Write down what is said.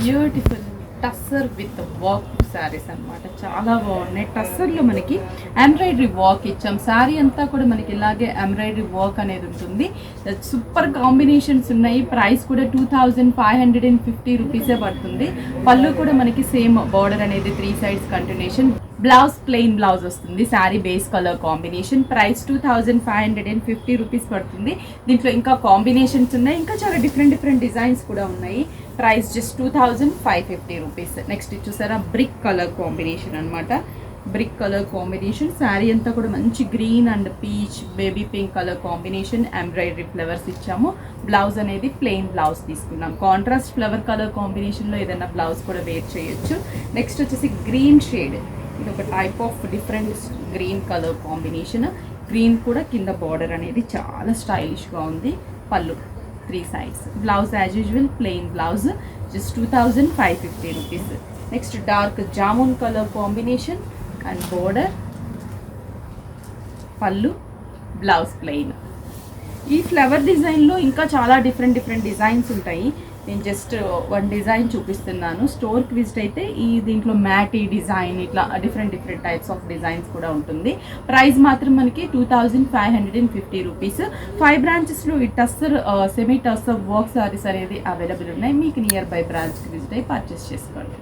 Beautiful tussar with work saris అన్నమాట. చాలా బాగున్నాయి. టస్సర్లో మనకి ఎంబ్రాయిడరీ వర్క్ ఇచ్చాం. శారీ అంతా కూడా మనకి ఇలాగే ఎంబ్రాయిడరీ వర్క్ అనేది ఉంటుంది. సూపర్ కాంబినేషన్స్ ఉన్నాయి. ప్రైస్ కూడా 2550 రూపీసే పడుతుంది. పళ్ళు కూడా మనకి సేమ్ బార్డర్ అనేది 3 sides continuation. Blouse plain blouse వస్తుంది. Sari base colour combination. Price 2550 rupees పడుతుంది. దీంట్లో ఇంకా కాంబినేషన్స్ ఉన్నాయి. ఇంకా చాలా డిఫరెంట్ డిజైన్స్ కూడా ఉన్నాయి. Price just 2550 rupees. నెక్స్ట్ చూసారా బ్రిక్ కలర్ కాంబినేషన్ అనమాట. Brick colour combination. శారీ అంతా కూడా మంచి green and peach baby pink colour combination. Embroidery flowers ఇచ్చాము. బ్లౌజ్ అనేది ప్లెయిన్ బ్లౌజ్ తీసుకున్నాం. కాంట్రాస్ట్ ఫ్లవర్ కలర్ కాంబినేషన్లో ఏదైనా బ్లౌజ్ కూడా వేర్ చేయొచ్చు. నెక్స్ట్ వచ్చేసి గ్రీన్ షేడ్. ఇది ఒక type of different green colour combination. Green కూడా కింద బార్డర్ అనేది చాలా స్టైలిష్గా ఉంది. పళ్ళు 3 sides. Blouse as usual plain blouse. Just 2550 rupees. Next dark jamun colour combination and border. పళ్ళు బ్లౌజ్ ప్లెయిన్. ఈ ఫ్లవర్ డిజైన్లో ఇంకా చాలా డిఫరెంట్ డిజైన్స్ ఉంటాయి. నేను జస్ట్ వన్ డిజైన్ చూపిస్తున్నాను. స్టోర్కి విజిట్ అయితే ఈ దీంట్లో మ్యాటీ డిజైన్ ఇట్లా డిఫరెంట్ టైప్స్ ఆఫ్ డిజైన్స్ కూడా ఉంటుంది. ప్రైస్ మాత్రం మనకి 2550 రూపీస్. 5 బ్రాంచెస్లో ఈ టస్సర్ సెమీ టస్సర్ వర్క్ సారీస్ అనేది అవైలబుల్ ఉన్నాయి. మీకు నియర్ బై బ్రాంచ్కి విజిట్ అయ్యి పర్చేస్ చేసుకోండి.